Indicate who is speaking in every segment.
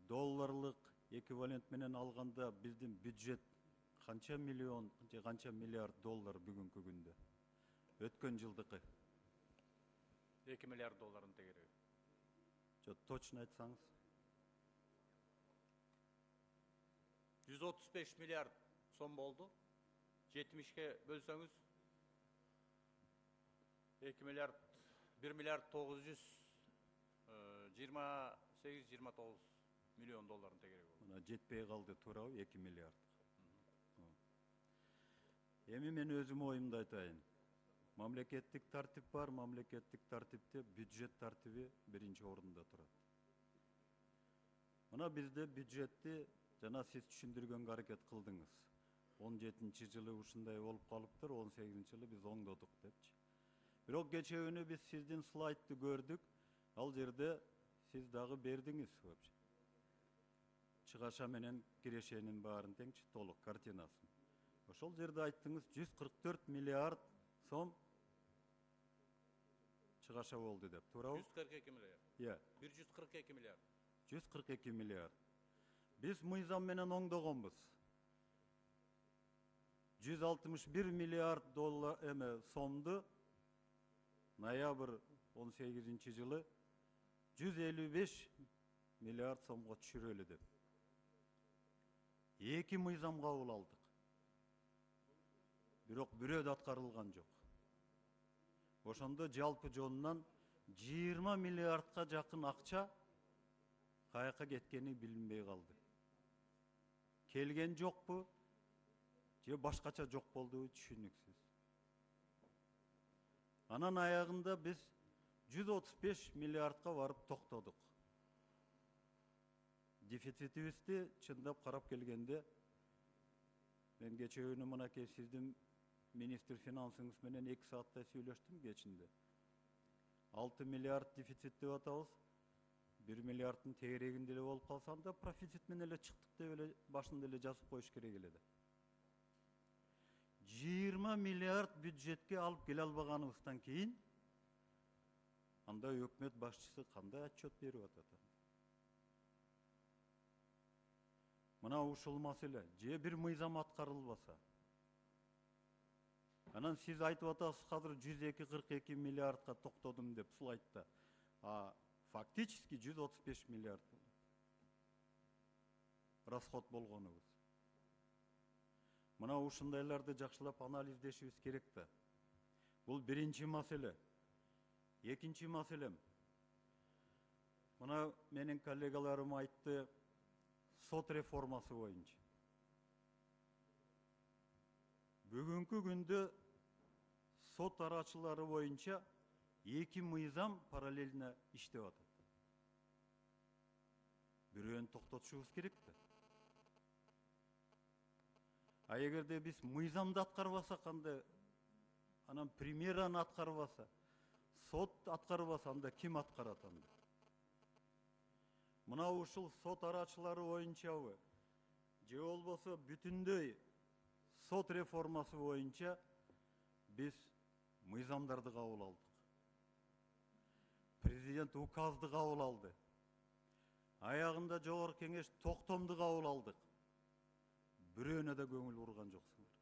Speaker 1: долларлык эквивалент менен алганда биздин бюджет канча миллион же канча миллиард доллар бүгүнкү күндө? Өткөн жылдыкы.
Speaker 2: 2 миллиард долларын тегереби.
Speaker 1: Жо, точно айтсаңыз.
Speaker 2: 135 миллиард сом болду. 70-ке бөлсөңүз 2 миллиард 1 миллиард 928-29 миллион долларын тегерек болду.
Speaker 1: Мына жетпей калды, туурабы 2 миллиард. Эми мен өзүм оюмду айтайын. Мамлекеттик тартип бар, мамлекеттик тартипте бюджет тартиби биринчи орунда турат. Мына бизде бюджетти жана сиз түшүндүргөнгө аракет кылдыңыз. 17-жылы ушундай болуп калыптыр, 18-жылы биз оңдодук депчи. Бирок кечээ күнү биз сиздин слайдты көрдүк. Ал жерде сиз дагы бердиңиз вообще. Чыгаша менен кирешенин баарын теңчи, толук картинасын. Ошол жерде айттыңыз 144 миллиард сом чыгаша болду деп, туурабы?
Speaker 2: 142 миллиард. 142 миллиард.
Speaker 1: 142 миллиард. Биз мыйзам менен оңдогонбуз. 161 миллиард доллар сомду ноябрь 18-жылы 155 миллиард сомго түшүрөлү деп. 2 мыйзам кабыл алдык. Бирок бирөө да аткарылган жок. Ошондо жалпы жонунан 20 миллиардка жакын акча каяка кеткени билинбей калды. Келген жокпу же башкача жок болдубу түшүнүксүз. Анан аягында биз 135 миллиардка барып токтодук. Дефицитибизди чындап карап келгенде, мен кечээ күнү мынакей сиздин министр финансыңыз менен 2 сааттай сүйлөштүм кечинде. 6 миллиард дефицит деп атабыз. 1 миллиардтын тегерегинде эле болуп калса, анда профицит менен эле чыктык деп эле башында эле жазып коюш керек эле да. 20 миллиард бюджетке алып келе албаганыбыздан кийин анда өкмөт башчысы кандай отчет берип атат? Мына ушул маселе, же бир мыйзам аткарылбаса. Анан сиз айтып атасыз, азыр 142 миллиардка токтодум деп слайдта. Фактически 135 миллиард расход болгонубуз. Мына ушундайларды жакшылап анализдешибиз керек да. Бул биринчи маселе. Экинчи маселем. Мына менин коллегаларым айтты, сот реформасы боюнча. Бүгүнкү күндө сот арачылары боюнча 2 мыйзам параллельно иштеп атат. Бирөөнү токтотушубуз керек да. Эгерде биз мыйзамды аткарбасак, анда анан премьераны аткарбаса, сот аткарбаса, анда ким аткарат анда? Мына ушул сот арачылары боюнчабы, же болбосо бүтүндөй сот реформасы боюнча биз мыйзамдарды кабыл алдык. Президент указды кабыл алды. Аягында жогорку кеңеш токтомду кабыл алдык. Бирөөнө да көңүл бурган жоксуңар.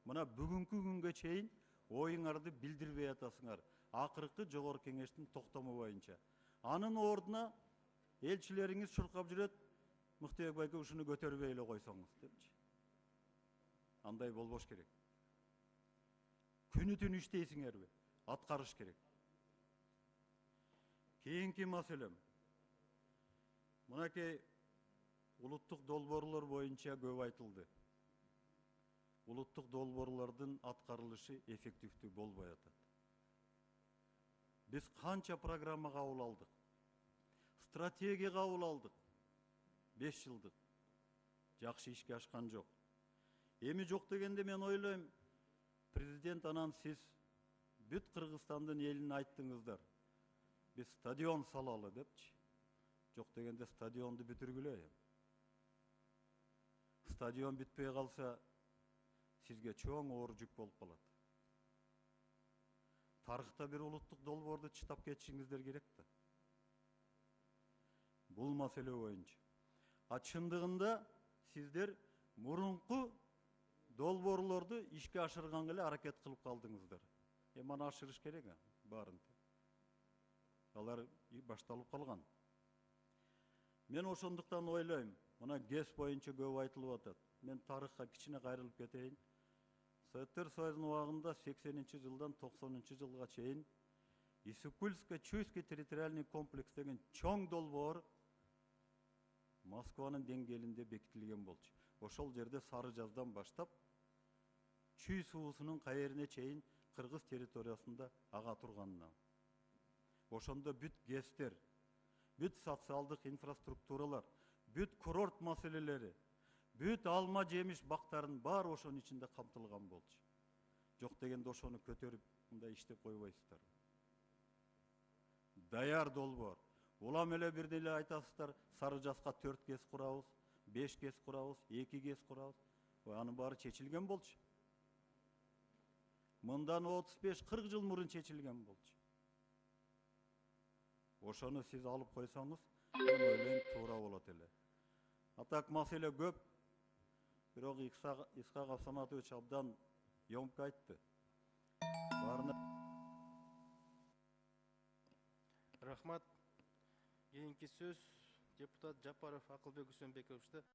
Speaker 1: Мына бүгүнкү күнгө чейин оюңарды билдирбей атасыңар. Акыркы жогорку кеңештин токтому боюнча. Анын ордуна элчилериңиз чуркап жүрөт, Мыктыбек байке ушуну көтөрбөй эле койсоңуз депчи. Андай болбош керек. Күнү түнү иштейсиңерби? Аткарыш керек. Кийинки маселем. Мынакей улуттук долбоорлор боюнча көп айтылды. Улуттук долбоорлордун аткарылышы эффективдүү болбой атат. Биз канча программа кабыл алдык? Стратегия кабыл алдык. 5 жылдык. Жакшы ишке ашкан жок. Эми жок дегенде мен ойлойм, президент анан сиз бүт Кыргызстандын элине айттыңыздар. Биз стадион салалы депчи. Жок дегенде стадионду бүтүргүлө. Стадион бүтпөй калса, сизге чоң оор жүк болуп калат. Тарыхта бир улуттук долбоорду чытап кетишиңиздер керек да. бул маселе боюнча. Чындыгында сиздер мурунку долбоорлорду ишке ашырганга эле аракет кылып калдыңыздар. Мана ашырыш керек баарын. Алар башталып калган. Мен ошондуктан ойлойм, мына ГЭС боюнча көп айтылып атат. Мен тарыхка кичине кайрылып кетейин. Советтер Союзунун убагында 80-жылдан 90-жылга чейин Иссык-Кульско-Чуйский территориальный комплекс деген чоң долбоор Москванын деңгээлинде бекитилген болчу. Ошол жерде Сары жаздан баштап Чүй суусунун кайерine чейин Кыргыз территориясында ага турганына. Ошондо бүт ГЭСтер, бүт социалдык инфраструктуралар, бүт курорт маселелери, бүт алма жемиш бактарын бар ошонун ичинде камтылган болчу. Жок дегенде ошону көтөрүп мындай иштеп койбойсуздар. Даяр долбоор. Улам эле бирде эле айтасыздар, Сары жазга 4 ГЭС курабыз, 5 ГЭС курабыз, 2 ГЭС курабыз. Анын баары чечилген болчу. Мындан 35-40 жыл мурун чечилген болчу. Ошону сиз алып койсоңуз, мен ойлойм туура болот эле. Так маселе көп. Бирок Исхак Абсаматович абдан ёмко айтты.
Speaker 3: Рахмат. Кийинки сөз депутат Жапаров Акылбек Үсөнбековичте.